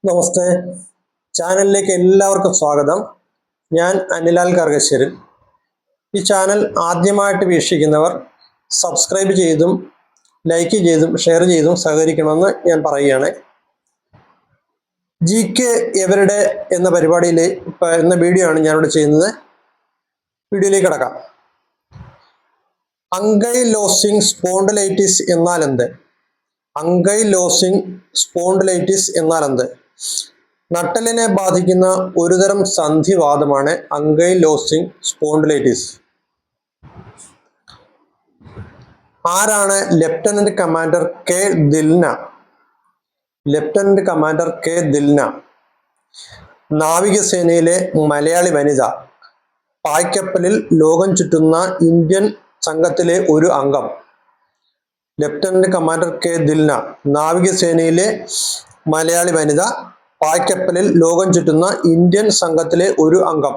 നമസ്തേ, ചാനലിലേക്ക് എല്ലാവർക്കും സ്വാഗതം. ഞാൻ അനിലാൽ കർഗശ്ശേരി. ഈ ചാനൽ ആദ്യമായിട്ട് വീക്ഷിക്കുന്നവർ സബ്സ്ക്രൈബ് ചെയ്തും ലൈക്ക് ചെയ്തും ഷെയർ ചെയ്തും സഹകരിക്കണമെന്ന് ഞാൻ പറയുകയാണ്. GK എവരിഡേ എന്ന പരിപാടിയിൽ എന്ന വീഡിയോ ആണ് ഞാനിവിടെ ചെയ്യുന്നത്. വീഡിയോയിലേക്ക് കടക്കാം. അങ്കൈലോസിംഗ് സ്പോണ്ടിലൈറ്റിസ് എന്നാൽ എന്ത്? അങ്കൈലോസിംഗ് സ്പോണ്ടിലൈറ്റിസ് എന്നാൽ എന്ത്? നട്ടലിനെ ബാധിക്കുന്ന ഒരുതരം സന്ധിവാതമാണ് അങ്കൈലോസിംഗ് സ്പോണ്ടിലൈറ്റിസ്. ആരാണ് lieutenant commander K Dilna? Lieutenant commander K Dilna നാവികസേനയിലെ മലയാളി വനിത. പായ്ക്കപ്പലിൽ ലോകം ചുറ്റുന്ന ഇന്ത്യൻ സംഘത്തിലെ ഒരു അംഗം. ലഫ്റ്റനന്റ് കമാൻഡർ കെ ദിൽന നാവികസേനയിലെ മലയാളി വനിത, പായ്ക്കപ്പലിൽ ലോകം ചുറ്റുന്ന ഇന്ത്യൻ സംഘത്തിലെ ഒരു അംഗം.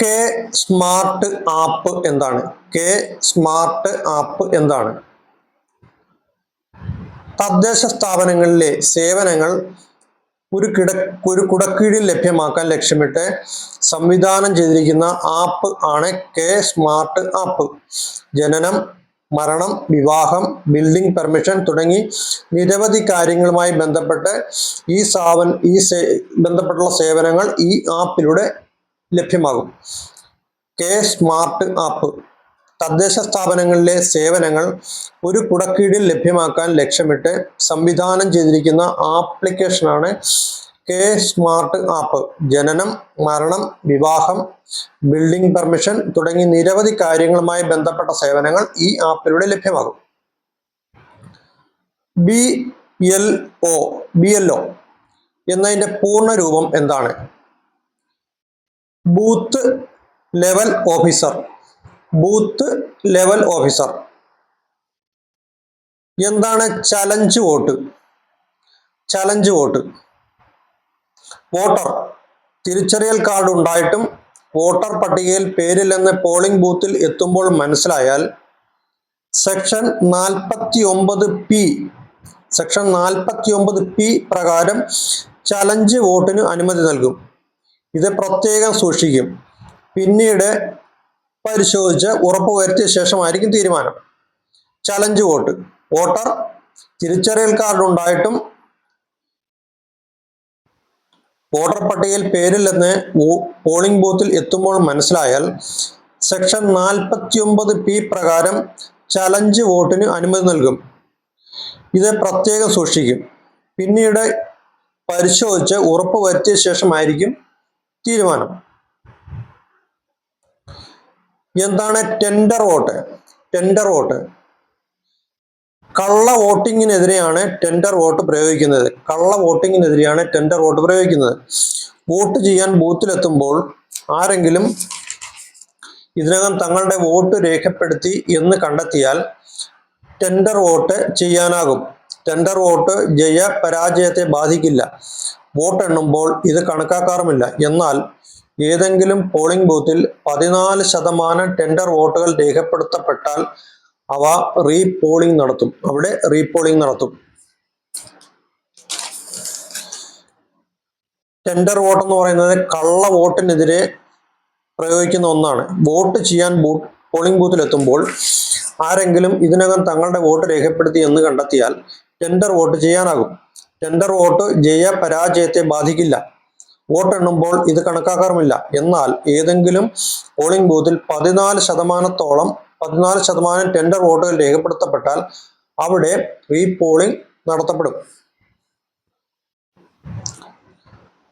കെ സ്മാർട്ട് ആപ്പ് എന്താണ്? കെ സ്മാർട്ട് ആപ്പ് എന്താണ്? തദ്ദേശ സ്ഥാപനങ്ങളിലെ സേവനങ്ങൾ ഒരു കുടക്കീഴിൽ ലഭ്യമാക്കാൻ ലക്ഷ്യമിട്ട് സംവിധാനം ചെയ്തിരിക്കുന്ന ആപ്പ് ആണ് കെ സ്മാർട്ട് ആപ്പ്. ജനനം, മരണം, വിവാഹം, ബിൽഡിംഗ് പെർമിഷൻ തുടങ്ങി നിരവധി കാര്യങ്ങളുമായി ബന്ധപ്പെട്ടുള്ള സേവനങ്ങൾ ഈ ആപ്പിലൂടെ ലഭ്യമാകും. കെ സ്മാർട്ട് ആപ്പ് തദ്ദേശ സ്ഥാപനങ്ങളിലെ സേവനങ്ങൾ ഒരു കുടക്കീഴിൽ ലഭ്യമാക്കാൻ ലക്ഷ്യമിട്ട് സംവിധാനം ചെയ്തിരിക്കുന്ന ആപ്ലിക്കേഷനാണ് കെ സ്മാർട്ട് ആപ്പ്. ജനനം, മരണം, വിവാഹം, ബിൽഡിംഗ് പെർമിഷൻ തുടങ്ങി നിരവധി കാര്യങ്ങളുമായി ബന്ധപ്പെട്ട സേവനങ്ങൾ ഈ ആപ്പിലൂടെ ലഭ്യമാകും. BLO എന്നതിന്റെ പൂർണ്ണ രൂപം എന്താണ്? Booth level officer. Booth level officer. എന്താണ് challenge vote? Challenge vote voter തിരിച്ചറിയൽ കാർഡ് ഉണ്ടായിട്ടും വോട്ടർ പട്ടികയിൽ പേരില്ലെന്ന് പോളിംഗ് ബൂത്തിൽ എത്തുമ്പോൾ മനസ്സിലായാൽ സെക്ഷൻ 49P പ്രകാരം ചലഞ്ച് വോട്ടിന് അനുമതി നൽകും. ഇത് പ്രത്യേകം സൂക്ഷിക്കും. പിന്നീട് പരിശോധിച്ച് ഉറപ്പുവരുത്തിയ ശേഷമായിരിക്കും തീരുമാനം. ചലഞ്ച് വോട്ട് വോട്ടർ തിരിച്ചറിയൽ കാർഡ് ഉണ്ടായിട്ടും വോട്ടർ പട്ടികയിൽ പേരില്ലെന്ന് പോളിംഗ് ബൂത്തിൽ എത്തുമ്പോൾ മനസ്സിലായാൽ സെക്ഷൻ 49P പ്രകാരം ചലഞ്ച് വോട്ടിന് അനുമതി നൽകും. ഇത് പ്രത്യേകം സൂക്ഷിക്കും. പിന്നീട് പരിശോധിച്ച് ഉറപ്പുവരുത്തിയ ശേഷമായിരിക്കും തീരുമാനം. എന്താണ് ടെൻഡർ വോട്ട്? ടെൻഡർ വോട്ട് കള്ള വോട്ടിങ്ങിനെതിരെയാണ് ടെൻഡർ വോട്ട് പ്രയോഗിക്കുന്നത്. കള്ള വോട്ടിങ്ങിനെതിരെയാണ് ടെൻഡർ വോട്ട് പ്രയോഗിക്കുന്നത്. വോട്ട് ചെയ്യാൻ ബൂത്തിലെത്തുമ്പോൾ ആരെങ്കിലും ഇതിനകം തങ്ങളുടെ വോട്ട് രേഖപ്പെടുത്തി എന്ന് കണ്ടെത്തിയാൽ ടെൻഡർ വോട്ട് ചെയ്യാനാകും. ടെൻഡർ വോട്ട് ജയ പരാജയത്തെ ബാധിക്കില്ല. വോട്ട് എണ്ണുമ്പോൾ ഇത് കണക്കാക്കാറുമില്ല. എന്നാൽ ഏതെങ്കിലും പോളിംഗ് ബൂത്തിൽ 14% ടെൻഡർ വോട്ടുകൾ രേഖപ്പെടുത്തപ്പെട്ടാൽ അവ റീപോളിംഗ് നടത്തും. അവിടെ റീപോളിംഗ് നടത്തും. ടെൻഡർ വോട്ട് എന്ന് പറയുന്നത് കള്ള വോട്ടിനെതിരെ പ്രയോഗിക്കുന്ന ഒന്നാണ്. വോട്ട് ചെയ്യാൻ പോളിംഗ് ബൂത്തിൽ എത്തുമ്പോൾ ആരെങ്കിലും ഇതിനകം തങ്ങളുടെ വോട്ട് രേഖപ്പെടുത്തി എന്ന് കണ്ടെത്തിയാൽ ടെൻഡർ വോട്ട് ചെയ്യാനാകും. ടെൻഡർ വോട്ട് ജയ പരാജയത്തെ ബാധിക്കില്ല. വോട്ട് എണ്ണുമ്പോൾ ഇത് കണക്കാക്കാറുമില്ല. എന്നാൽ ഏതെങ്കിലും പോളിംഗ് ബൂത്തിൽ 14% ടെൻഡർ വോട്ടുകൾ രേഖപ്പെടുത്തപ്പെട്ടാൽ അവിടെ റീപോളിംഗ് നടത്തപ്പെടും.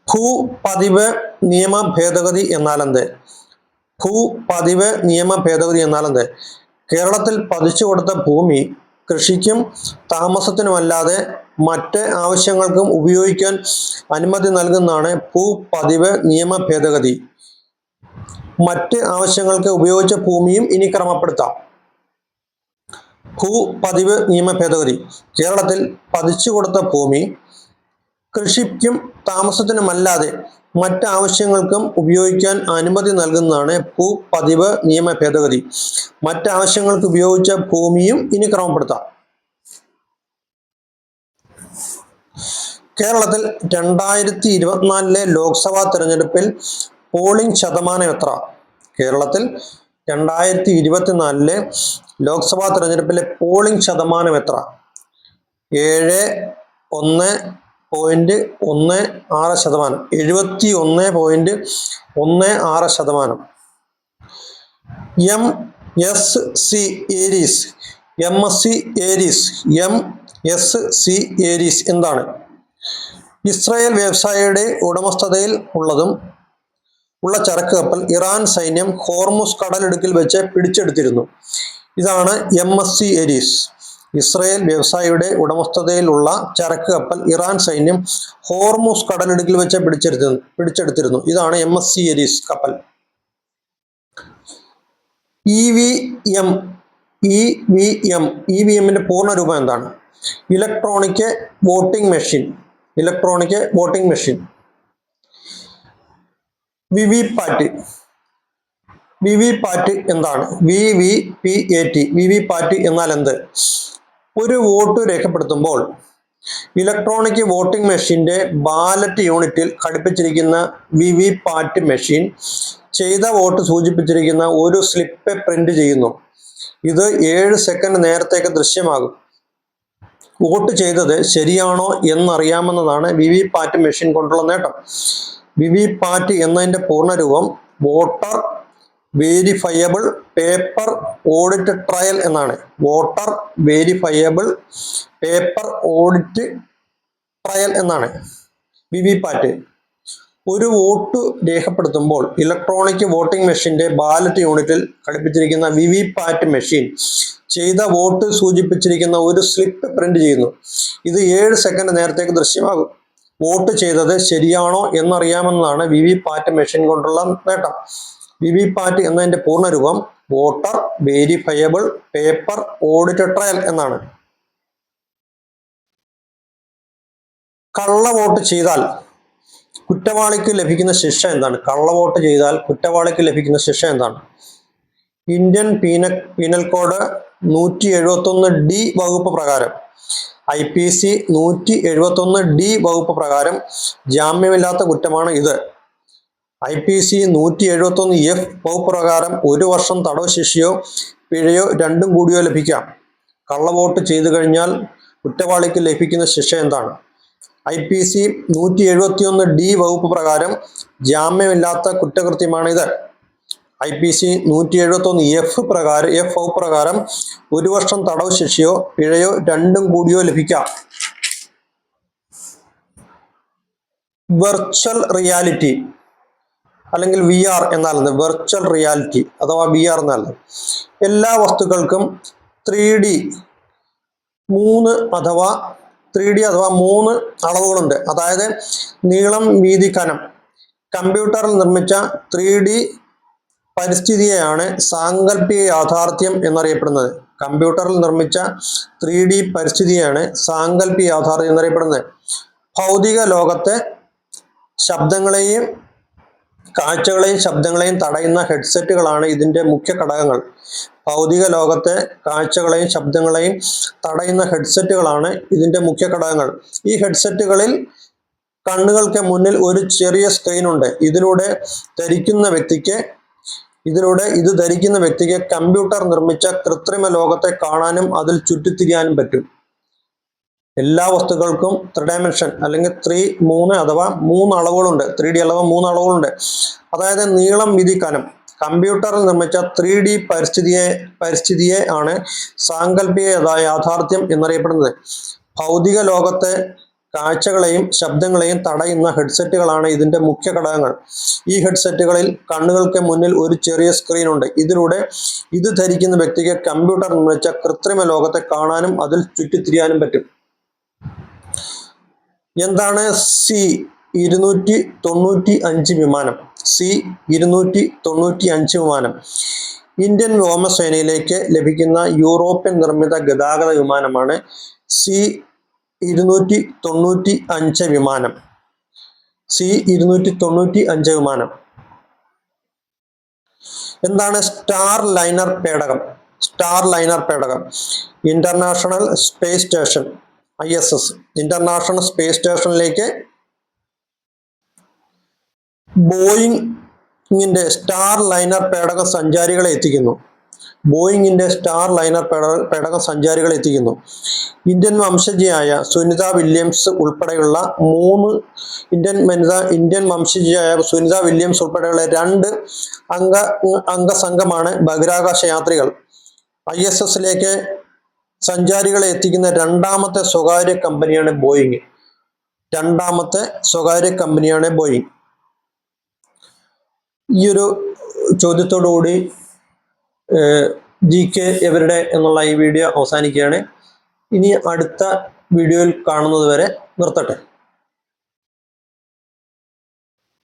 ഭൂപതിവ് നിയമ ഭേദഗതി എന്നാൽ എന്ത്? ഭൂപതിവ് നിയമ ഭേദഗതി എന്നാൽ എന്ത്? കേരളത്തിൽ പതിച്ചു കൊടുത്ത ഭൂമി കൃഷിക്കും താമസത്തിനുമല്ലാതെ മറ്റ് ആവശ്യങ്ങൾക്കും ഉപയോഗിക്കാൻ അനുമതി നൽകുന്നതാണ് ഭൂപതിവ് നിയമ ഭേദഗതി. മറ്റ് ആവശ്യങ്ങൾക്ക് ഉപയോഗിച്ച ഭൂമിയും ഇനി ക്രമപ്പെടുത്താം. ഭൂപതിവ് നിയമ ഭേദഗതി കേരളത്തിൽ പതിച്ചു കൊടുത്ത ഭൂമി കൃഷിക്കും താമസത്തിനുമല്ലാതെ മറ്റ് ആവശ്യങ്ങൾക്കും ഉപയോഗിക്കാൻ അനുമതി നൽകുന്നതാണ് ഭൂപതിവ് നിയമ ഭേദഗതി. മറ്റ് ആവശ്യങ്ങൾക്ക് ഉപയോഗിച്ച ഭൂമിയും ഇനി ക്രമപ്പെടുത്താം. കേരളത്തിൽ 2024 ലോക്സഭാ തെരഞ്ഞെടുപ്പിൽ പോളിംഗ് ശതമാനം എത്ര? കേരളത്തിൽ 2024 ലോക്സഭാ തെരഞ്ഞെടുപ്പിലെ പോളിംഗ് ശതമാനം എത്ര? 71.16%. 71.16%. MSC ഏരീസ് എന്താണ്? ഇസ്രായേൽ വ്യവസായിയുടെ ഉടമസ്ഥതയിൽ ഉള്ള ചരക്ക് കപ്പൽ ഇറാൻ സൈന്യം ഹോർമുസ് കടലിടുക്കിൽ വെച്ച് പിടിച്ചെടുത്തിരുന്നു. ഇതാണ് MSC ഏരീസ്. ഇസ്രായേൽ വ്യവസായിയുടെ ഉടമസ്ഥതയിലുള്ള ചരക്ക് കപ്പൽ ഇറാൻ സൈന്യം ഹോർമുസ് കടലിടുക്കിൽ വെച്ച് പിടിച്ചെടുത്തിരുന്നു. ഇതാണ് MSC ഏരീസ് കപ്പൽ. EVMന്റെ പൂർണ്ണ രൂപം എന്താണ്? Electronic voting machine. വിവിപാറ്റ് എന്താണ്? വിവിപാറ്റ് എന്നാൽ എന്ത്? ഒരു വോട്ട് രേഖപ്പെടുത്തുമ്പോൾ ഇലക്ട്രോണിക് വോട്ടിംഗ് മെഷീന്റെ ബാലറ്റ് യൂണിറ്റിൽ ഘടിപ്പിച്ചിരിക്കുന്ന വിവിപാറ്റ് മെഷീൻ ചെയ്ത വോട്ട് സൂചിപ്പിച്ചിരിക്കുന്ന ഒരു സ്ലിപ്പ് പ്രിന്റ് ചെയ്യുന്നു. ഇത് 7 സെക്കൻഡ് നേരത്തേക്ക് ദൃശ്യമാകും. വോട്ട് ചെയ്തത് ശരിയാണോ എന്നറിയാമെന്നതാണ് വിവിപാറ്റ് മെഷീൻ കൊണ്ടുള്ള നേട്ടം. വിവിപാറ്റ് എന്നതിന്റെ പൂർണ്ണരൂപം voter verifiable paper audit trail എന്നാണ്. Voter verifiable paper audit trail എന്നാണ് വിവിപാറ്റ്. ഒരു വോട്ട് രേഖപ്പെടുത്തുമ്പോൾ ഇലക്ട്രോണിക് വോട്ടിംഗ് മെഷീന്റെ ബാലറ്റ് യൂണിറ്റിൽ ഘടിപ്പിച്ചിരിക്കുന്ന വിവിപാറ്റ് മെഷീൻ ചെയ്ത വോട്ട് സൂചിപ്പിച്ചിരിക്കുന്ന ഒരു സ്ലിപ്പ് പ്രിന്റ് ചെയ്യുന്നു. ഇത് 7 സെക്കൻഡ് നേരത്തേക്ക് ദൃശ്യമാകും. വോട്ട് ചെയ്തത് ശരിയാണോ എന്നറിയാമെന്നതാണ് വിവിപാറ്റ് മെഷീൻ കൊണ്ടുള്ള നേട്ടം. വിവിപാറ്റ് എന്നതിന്റെ പൂർണ്ണരൂപം voter verifiable paper audit trail എന്നാണ്. കള്ളവോട്ട് ചെയ്താൽ കുറ്റവാളിക്ക് ലഭിക്കുന്ന ശിക്ഷ എന്താണ്? കള്ളവോട്ട് ചെയ്താൽ കുറ്റവാളിക്ക് ലഭിക്കുന്ന ശിക്ഷ എന്താണ്? ഇന്ത്യൻ പീനൽ കോഡ് 171D വകുപ്പ് പ്രകാരം, IPC 171D വകുപ്പ് പ്രകാരം ജാമ്യമില്ലാത്ത കുറ്റമാണ് ഇത്. IPC 171F വകുപ്പ് പ്രകാരം 1 വർഷം തടവ് ശിക്ഷയോ പിഴയോ രണ്ടും കൂടിയോ ലഭിക്കാം. കള്ളവോട്ട് ചെയ്തു കഴിഞ്ഞാൽ കുറ്റവാളിക്ക് ലഭിക്കുന്ന ശിക്ഷ എന്താണ്? IPC 171D വകുപ്പ് പ്രകാരം ജാമ്യമില്ലാത്ത കുറ്റകൃത്യമാണ് ഇത്. IPC 171F വകുപ്പ് പ്രകാരം 1 വർഷം തടവ് ശിക്ഷയോ പിഴയോ രണ്ടും കൂടിയോ ലഭിക്കാം. വെർച്വൽ റിയാലിറ്റി അല്ലെങ്കിൽ VR എന്നാൽ വെർച്വൽ റിയാലിറ്റി അഥവാ VR എന്നാൽ എല്ലാ വസ്തുക്കൾക്കും 3D അഥവാ 3 അളവുകളുണ്ട്. അതായത് നീളം, വീതി, കനം. കമ്പ്യൂട്ടറിൽ നിർമ്മിച്ച 3D പരിസ്ഥിതിയെയാണ് സാങ്കല്പിക യാഥാർത്ഥ്യം എന്നറിയപ്പെടുന്നത്. കമ്പ്യൂട്ടറിൽ നിർമ്മിച്ച 3D പരിസ്ഥിതിയാണ് സാങ്കല്പിക യാഥാർത്ഥ്യം എന്നറിയപ്പെടുന്നത്. ഭൗതിക ലോകത്തെ ശബ്ദങ്ങളെയും കാഴ്ചകളെയും ശബ്ദങ്ങളെയും തടയുന്ന ഹെഡ്സെറ്റുകളാണ് ഇതിന്റെ മുഖ്യ ഘടകങ്ങൾ. ഭൗതിക ലോകത്തെ കാഴ്ചകളെയും ശബ്ദങ്ങളെയും തടയുന്ന ഹെഡ്സെറ്റുകളാണ് ഇതിന്റെ മുഖ്യ ഘടകങ്ങൾ. ഈ ഹെഡ്സെറ്റുകളിൽ കണ്ണുകൾക്ക് മുന്നിൽ ഒരു ചെറിയ സ്ക്രീൻ ഉണ്ട്. ഇതിലൂടെ ഇത് ധരിക്കുന്ന വ്യക്തിക്ക് കമ്പ്യൂട്ടർ നിർമ്മിച്ച കൃത്രിമ ലോകത്തെ കാണാനും അതിൽ ചുറ്റിത്തിരിയാനും പറ്റും. എല്ലാ വസ്തുക്കൾക്കും 3 ഡയമെൻഷൻ അല്ലെങ്കിൽ 3 അഥവാ 3 അളവുകളുണ്ട്. 3D അഥവാ 3 അളവുകളുണ്ട്. അതായത് നീളം, വീതി, കനം. കമ്പ്യൂട്ടറിൽ നിർമ്മിച്ച 3D പരിസ്ഥിതിയെ ആണ് സാങ്കല്പിക യാഥാർത്ഥ്യം എന്നറിയപ്പെടുന്നത്. ഭൗതിക ലോകത്തെ കാഴ്ചകളെയും ശബ്ദങ്ങളെയും തടയുന്ന ഹെഡ്സെറ്റുകളാണ് ഇതിന്റെ മുഖ്യ ഘടകങ്ങൾ. ഈ ഹെഡ്സെറ്റുകളിൽ കണ്ണുകൾക്ക് മുന്നിൽ ഒരു ചെറിയ സ്ക്രീൻ ഉണ്ട്. ഇതിലൂടെ ഇത് ധരിക്കുന്ന വ്യക്തിക്ക് കമ്പ്യൂട്ടർ നിർമ്മിച്ച കൃത്രിമ ലോകത്തെ കാണാനും അതിൽ ചുറ്റിത്തിരിയാനും പറ്റും. എന്താണ് C-295 വിമാനം? C-295 വിമാനം ഇന്ത്യൻ വ്യോമസേനയിലേക്ക് ലഭിക്കുന്ന യൂറോപ്യൻ നിർമ്മിത ഗതാഗത വിമാനമാണ് C-295 വിമാനം. C-295 വിമാനം. എന്താണ് സ്റ്റാർ ലൈനർ പേടകം? International space station ISS international space സ്റ്റേഷനിലേക്ക് ബോയിങ്ങിന്റെ സ്റ്റാർ ലൈനർ പേടകം സഞ്ചാരികളെ എത്തിക്കുന്നു. ഇന്ത്യൻ വംശജയായ സുനിത വില്യംസ് ഉൾപ്പെടെയുള്ള 2 അംഗ സംഘമാണ് ബഹിരാകാശ യാത്രികൾ. ISSലേക്ക് സഞ്ചാരികളെ എത്തിക്കുന്ന രണ്ടാമത്തെ സ്വകാര്യ കമ്പനിയാണ് ബോയിങ്. ഈ ഒരു ചോദ്യത്തോടുകൂടി GK എവരിഡേ എന്നുള്ള ഈ വീഡിയോ അവസാനിക്കുകയാണ്. ഇനി അടുത്ത വീഡിയോയിൽ കാണുന്നത് വരെ നിർത്തട്ടെ.